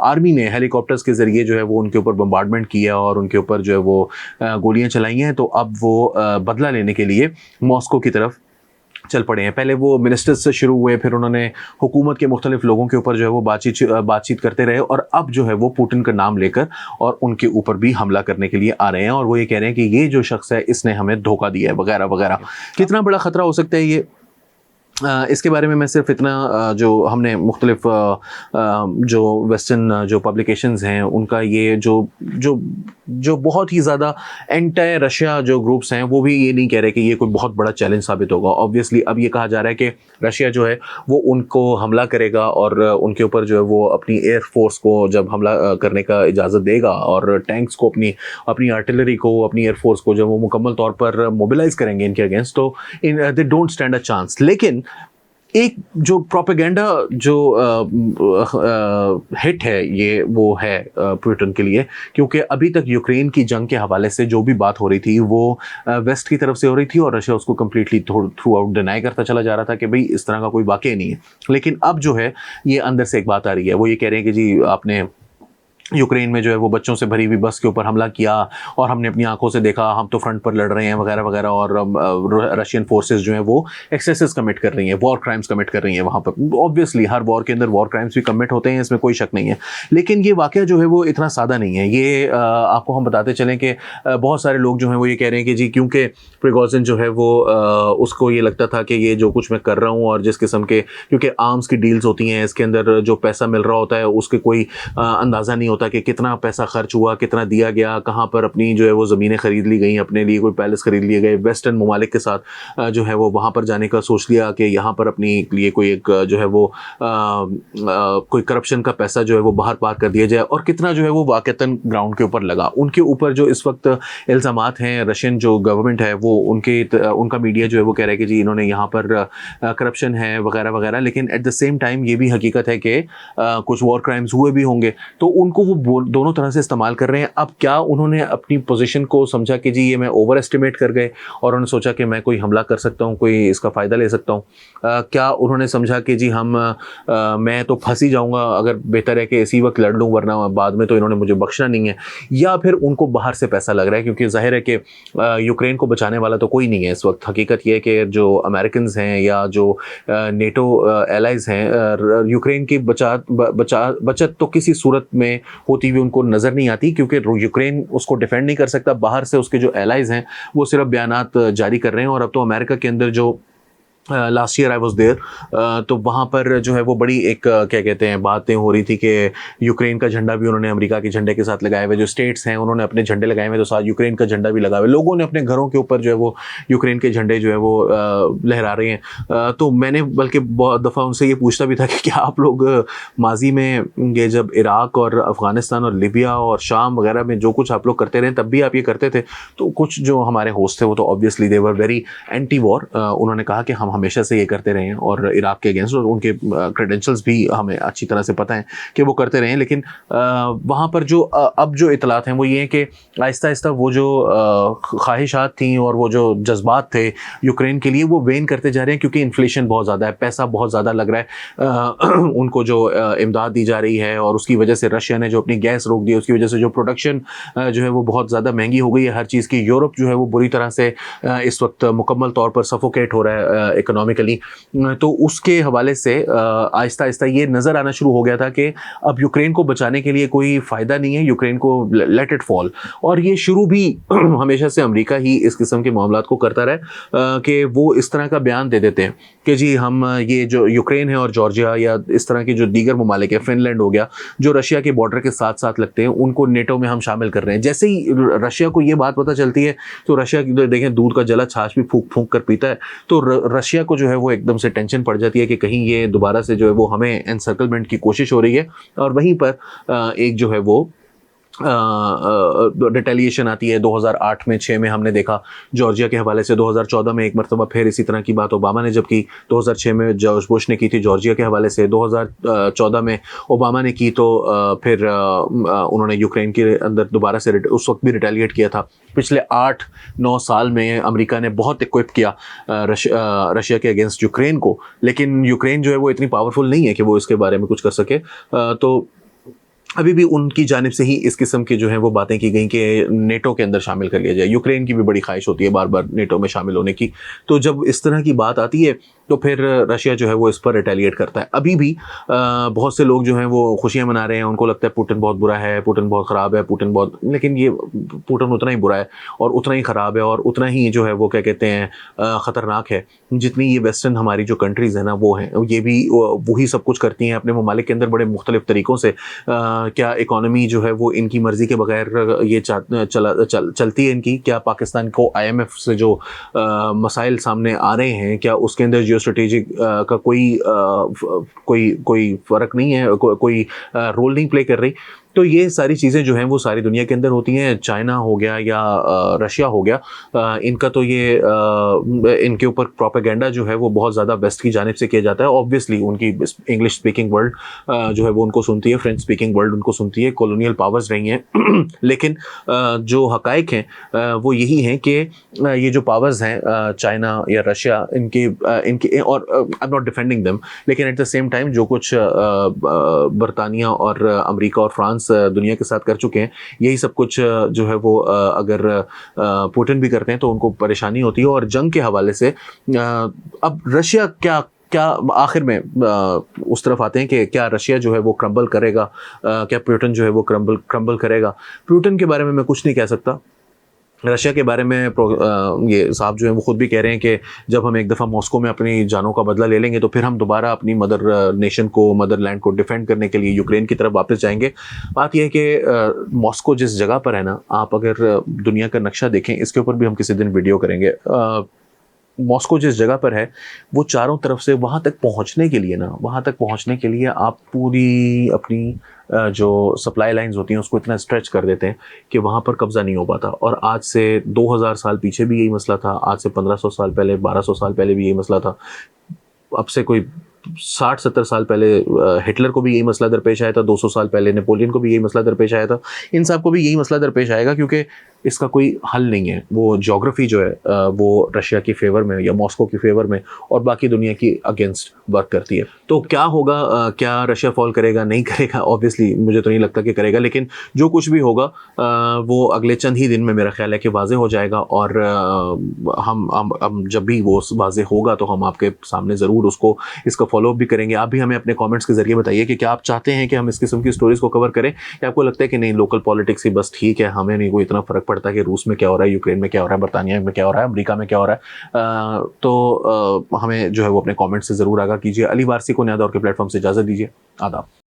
Army نے ہیلی copters کے ذریعے جو ہے وہ ان کے اوپر بمبارڈمنٹ کیا اور ان کے اوپر جو ہے وہ گولیاں چلائی ہیں، تو اب وہ بدلہ لینے کے لیے ماسکو کی طرف چل پڑے ہیں۔ پہلے وہ منسٹرز سے شروع ہوئے، پھر انہوں نے حکومت کے مختلف لوگوں کے اوپر جو ہے وہ بات چیت کرتے رہے، اور اب جو ہے وہ پوٹن کا نام لے کر اور ان کے اوپر بھی حملہ کرنے کے لیے آ رہے ہیں، اور وہ یہ کہہ رہے ہیں کہ یہ جو شخص ہے اس نے ہمیں دھوکہ دیا ہے وغیرہ وغیرہ۔ کتنا بڑا خطرہ ہو سکتا ہے یہ، اس کے بارے میں صرف اتنا، جو ہم نے مختلف جو ویسٹرن جو پبلیکیشنز ہیں ان کا یہ جو بہت ہی زیادہ اینٹی رشیا جو گروپس ہیں وہ بھی یہ نہیں کہہ رہے کہ یہ کوئی بہت بڑا چیلنج ثابت ہوگا۔ آبویسلی اب یہ کہا جا رہا ہے کہ رشیا جو ہے وہ ان کو حملہ کرے گا اور ان کے اوپر جو ہے وہ اپنی ایئر فورس کو جب حملہ کرنے کا اجازت دے گا اور ٹینکس کو اپنی آرٹلری کو اپنی ایئر فورس کو جب وہ مکمل طور پر موبلائز کریں گے ان کے اگینسٹ، تو they don't stand a chance. لیکن ایک جو پروپیگنڈا جو ہٹ ہے یہ وہ ہے پوٹن کے لیے، کیونکہ ابھی تک یوکرین کی جنگ کے حوالے سے جو بھی بات ہو رہی تھی وہ ویسٹ کی طرف سے ہو رہی تھی، اور رشیا اس کو کمپلیٹلی تھرو آؤٹ ڈینائی کرتا چلا جا رہا تھا کہ بھئی اس طرح کا کوئی واقعہ نہیں ہے۔ لیکن اب جو ہے یہ اندر سے ایک بات آ رہی ہے، وہ یہ کہہ رہے ہیں کہ جی آپ نے یوکرین میں جو ہے وہ بچوں سے بھری ہوئی بس کے اوپر حملہ کیا اور ہم نے اپنی آنکھوں سے دیکھا، ہم تو فرنٹ پر لڑ رہے ہیں وغیرہ وغیرہ، اور رشین فورسز جو ہیں وہ ایکسیسز کمٹ کر رہی ہیں، وار کرائمز کمٹ کر رہی ہیں وہاں پر۔ آبویسلی ہر وار کے اندر وار کرائمز بھی کمٹ ہوتے ہیں، اس میں کوئی شک نہیں ہے، لیکن یہ واقعہ جو ہے وہ اتنا سادہ نہیں ہے۔ یہ آپ کو ہم بتاتے چلیں کہ بہت سارے لوگ جو ہیں وہ یہ کہہ رہے ہیں کہ جی کیونکہ پریگوزن جو ہے وہ اس کو یہ لگتا تھا کہ یہ جو کچھ میں کر رہا ہوں اور جس قسم کے، کیونکہ آرمز کی ڈیلز ہوتی ہیں، اس کے اندر جو پیسہ مل رہا ہوتا ہے اس کے کوئی اندازہ نہیں ہوتا کہ کتنا پیسہ خرچ ہوا، کتنا دیا گیا، کہاں پر اپنی جو ہے وہ زمینیں خرید لی گئیں، اپنے لیے کوئی پیلس خرید لیے گئے، ویسٹرن ممالک کے ساتھ جو ہے وہ وہاں پر جانے کا سوچ لیا کہ یہاں پر اپنی لیے کوئی ایک جو ہے وہ کوئی کرپشن کا پیسہ جو ہے وہ باہر پار کر دیا جائے، اور کتنا جو ہے وہ واقعتاً گراؤنڈ کے اوپر لگا۔ ان کے اوپر جو اس وقت الزامات ہیں، رشین جو گورنمنٹ ہے وہ ان کا میڈیا جو ہے وہ کہہ رہا ہے کہ جی انہوں نے یہاں پر کرپشن ہے وغیرہ وغیرہ، لیکن ایٹ دا سیم ٹائم یہ بھی حقیقت ہے کہ کچھ وار کرائمز ہوئے بھی ہوں گے، تو ان کو وہ دونوں طرح سے استعمال کر رہے ہیں۔ اب کیا انہوں نے اپنی پوزیشن کو سمجھا کہ جی یہ میں اوور ایسٹیمیٹ کر گئے اور انہوں نے سوچا کہ میں کوئی حملہ کر سکتا ہوں، کوئی اس کا فائدہ لے سکتا ہوں؟ کیا انہوں نے سمجھا کہ جی میں تو پھنس ہی جاؤں گا، اگر بہتر ہے کہ اسی وقت لڑ لوں ورنہ بعد میں تو انہوں نے مجھے بخشنا نہیں ہے؟ یا پھر ان کو باہر سے پیسہ لگ رہا ہے، کیونکہ ظاہر ہے کہ یوکرین کو بچانے والا تو کوئی نہیں ہے اس وقت۔ حقیقت یہ ہے کہ جو امریکنز ہیں یا جو نیٹو ایلائز ہیں، یوکرین کی بچت تو کسی صورت میں ہوتی ہوئی ان کو نظر نہیں آتی، کیونکہ یوکرین اس کو ڈیفینڈ نہیں کر سکتا۔ باہر سے اس کے جو ایلائز ہیں وہ صرف بیانات جاری کر رہے ہیں، اور اب تو امریکہ کے اندر جو last year I was there, تو وہاں پر جو ہے وہ بڑی ایک کیا کہتے ہیں باتیں ہو رہی تھی کہ یوکرین کا جھنڈا بھی انہوں نے امریکہ کے جھنڈے کے ساتھ لگائے ہوئے، جو اسٹیٹس ہیں انہوں نے اپنے جھنڈے لگائے ہوئے، تو ساتھ یوکرین کا جھنڈا بھی لگا ہوئے، لوگوں نے اپنے گھروں کے اوپر جو ہے وہ یوکرین کے جھنڈے جو ہے وہ لہرا رہے ہیں۔ تو میں نے بلکہ بہت دفعہ ان سے یہ پوچھتا بھی تھا کہ کیا آپ لوگ ماضی میں یہ جب عراق اور افغانستان اور لیبیا اور شام وغیرہ میں جو کچھ آپ لوگ کرتے رہے تب بھی آپ یہ کرتے تھے؟ تو کچھ جو ہمارے ہوسٹ تھے وہ تو obviously they were very anti war, انہوں نے کہا کہ ہم ہمیشہ سے یہ کرتے رہے ہیں اور عراق کے اگینسٹ، اور ان کے کریڈینشلز بھی ہمیں اچھی طرح سے پتہ ہیں کہ وہ کرتے رہے ہیں، لیکن وہاں پر جو اب جو اطلاعات ہیں وہ یہ ہیں کہ آہستہ آہستہ وہ جو خواہشات تھیں اور وہ جو جذبات تھے یوکرین کے لیے وہ وین کرتے جا رہے ہیں، کیونکہ انفلیشن بہت زیادہ ہے، پیسہ بہت زیادہ لگ رہا ہے ان کو، جو امداد دی جا رہی ہے، اور اس کی وجہ سے رشیا نے جو اپنی گیس روک دی، اس کی وجہ سے جو پروڈکشن جو ہے وہ بہت زیادہ مہنگی ہو گئی ہے ہر چیز کی۔ یورپ جو ہے وہ بری طرح سے اس وقت مکمل طور پر سفوکیٹ ہو رہا ہے اکنامکلی، تو اس کے حوالے سے آہستہ آہستہ یہ نظر آنا شروع ہو گیا تھا کہ اب یوکرین کو بچانے کے لیے کوئی فائدہ نہیں ہے، یوکرین کو لیٹ اٹ فال۔ اور یہ شروع بھی ہمیشہ سے امریکہ ہی اس قسم کے معاملات کو کرتا رہا کہ وہ اس طرح کا بیان دے دیتے ہیں کہ جی ہم یہ جو یوکرین ہے اور جارجیا یا اس طرح کے جو دیگر ممالک ہیں، فن لینڈ ہو گیا، جو رشیا کے بارڈر کے ساتھ ساتھ لگتے ہیں، ان کو نیٹو میں ہم شامل کر رہے ہیں۔ جیسے ہی رشیا کو یہ بات پتہ چلتی ہے تو رشیا دیکھیں دودھ کا جلا چھاچھ بھی پھونک پھونک کر پیتا ہے، تو رشیا کو جو ہے وہ ایک دم سے ٹینشن پڑ جاتی ہے کہ کہیں یہ دوبارہ سے جو ہے وہ ہمیں انسرکلمنٹ کی کوشش ہو رہی ہے، اور وہیں پر ایک جو ہے وہ ریٹیلیشن آتی ہے 2008 میں 6 میں ہم نے دیکھا جارجیا کے حوالے سے، 2014 میں ایک مرتبہ پھر اسی طرح کی بات اوباما نے جب کی، 2006 میں جارج بش نے کی تھی جارجیا کے حوالے سے، 2014 میں اوباما نے کی تو پھر انہوں نے یوکرین کے اندر دوبارہ سے اس وقت بھی ریٹیلیٹ کیا تھا۔ پچھلے 8-9 سال میں امریکہ نے بہت اکوپ کیا رشیا کے اگینسٹ یوکرین کو، لیکن یوکرین جو ہے وہ اتنی پاورفل نہیں ہے کہ وہ اس کے بارے میں کچھ کر سکے۔ تو ابھی بھی ان کی جانب سے ہی اس قسم کی جو ہیں وہ باتیں کی گئیں کہ نیٹو کے اندر شامل کر لیا جائے۔ یوکرین کی بھی بڑی خواہش ہوتی ہے بار بار نیٹو میں شامل ہونے کی، تو جب اس طرح کی بات آتی ہے تو پھر رشیا جو ہے وہ اس پر ریٹیلیٹ کرتا ہے۔ ابھی بھی بہت سے لوگ جو ہیں وہ خوشیاں منا رہے ہیں، ان کو لگتا ہے پوٹن بہت برا ہے، پوٹن بہت خراب ہے، پوٹن بہت، لیکن یہ پوٹن اتنا ہی برا ہے اور اتنا ہی خراب ہے اور اتنا ہی جو ہے وہ کیا کہتے ہیں خطرناک ہے جتنی یہ ویسٹرن ہماری جو کنٹریز ہیں نا وہ ہیں۔ یہ بھی وہی سب کچھ کرتی ہیں اپنے ممالک کے اندر بڑے مختلف طریقوں سے۔ کیا اکانومی جو ہے وہ ان کی مرضی کے بغیر یہ چلتی ہے ان کی؟ کیا پاکستان کو IMF سے جو مسائل سامنے آ رہے ہیں کیا اس کے اندر جیو اسٹریٹجک کا کوئی فرق نہیں ہے، کوئی رول نہیں پلے کر رہی؟ تو یہ ساری چیزیں جو ہیں وہ ساری دنیا کے اندر ہوتی ہیں۔ چائنا ہو گیا یا رشیا ہو گیا، ان کا تو یہ ان کے اوپر پروپیگنڈا جو ہے وہ بہت زیادہ ویسٹ کی جانب سے کیا جاتا ہے۔ آبویسلی ان کی انگلش اسپیکنگ ورلڈ جو ہے وہ ان کو سنتی ہے، فرینچ اسپیکنگ ورلڈ ان کو سنتی ہے، کولونیل پاورز رہی ہیں لیکن جو حقائق ہیں وہ یہی ہیں کہ یہ جو پاورز ہیں چائنا یا رشیا، ان کے اور I'm not defending them، لیکن ایٹ دا سیم ٹائم جو کچھ برطانیہ اور امریکہ اور فرانس دنیا کے ساتھ کر چکے ہیں، یہی سب کچھ جو ہے وہ اگر پوٹن بھی کرتے ہیں تو ان کو پریشانی ہوتی ہے۔ اور جنگ کے حوالے سے اب رشیا کیا آخر میں اس طرف آتے ہیں کہ کیا رشیا جو ہے وہ کرمبل کرے گا، کیا پوٹن جو ہے وہ کرمبل کرے گا؟ پوٹن کے بارے میں میں کچھ نہیں کہہ سکتا۔ رشیا کے بارے میں یہ صاحب جو ہیں وہ خود بھی کہہ رہے ہیں کہ جب ہم ایک دفعہ ماسکو میں اپنی جانوں کا بدلہ لے لیں گے تو پھر ہم دوبارہ اپنی مدر نیشن کو، مدر لینڈ کو ڈیفینڈ کرنے کے لیے یوکرین کی طرف واپس جائیں گے۔ بات یہ ہے کہ ماسکو جس جگہ پر ہے نا، آپ اگر دنیا کا نقشہ دیکھیں، اس کے اوپر بھی ہم کسی دن ویڈیو کریں گے، ماسکو جس جگہ پر ہے وہ چاروں طرف سے وہاں تک پہنچنے کے لیے آپ پوری اپنی جو سپلائی لائنز ہوتی ہیں اس کو اتنا اسٹریچ کر دیتے ہیں کہ وہاں پر قبضہ نہیں ہو پاتا۔ اور آج سے 2000 سال پیچھے بھی یہی مسئلہ تھا، آج سے 1500 سال پہلے، 1200 سال پہلے بھی یہی مسئلہ تھا، اب سے کوئی 60-70 سال پہلے ہٹلر کو بھی یہی مسئلہ درپیش آیا تھا، 200 سال پہلے نیپولین کو بھی یہی مسئلہ درپیش آیا تھا، ان سب کو بھی یہی مسئلہ درپیش آئے گا کیونکہ اس کا کوئی حل نہیں ہے۔ وہ جغرافی جو ہے وہ رشیا کی فیور میں یا ماسکو کی فیور میں اور باقی دنیا کی اگینسٹ ورک کرتی ہے۔ تو کیا ہوگا، کیا رشیا فال کرے گا؟ نہیں کرے گا، اوبویسلی مجھے تو نہیں لگتا کہ کرے گا، لیکن جو کچھ بھی ہوگا وہ اگلے چند ہی دن میں میرا خیال ہے کہ واضح ہو جائے گا، اور ہم جب بھی وہ واضح ہوگا تو ہم آپ کے سامنے ضرور اس کا فالو اپ بھی کریں گے۔ آپ بھی ہمیں اپنے کامنٹس کے ذریعے بتائیے کہ کیا آپ چاہتے ہیں کہ ہم اس قسم کی سٹوریز کو کور کریں، یا آپ کو لگتا ہے کہ نہیں لوکل پالیٹکس ہی بس ٹھیک ہے، ہمیں نہیں کوئی اتنا فرق پڑتا کہ روس میں کیا ہو رہا ہے، یوکرین میں کیا ہو رہا ہے، برطانیہ میں کیا ہو رہا ہے، امریکہ میں کیا ہو رہا ہے۔ تو ہمیں جو ہے وہ اپنے کامنٹ سے ضرور آگاہ کیجیے۔ علی وارثی کو نیا دور کے پلیٹ فارم سے اجازت دیجیے۔ آداب۔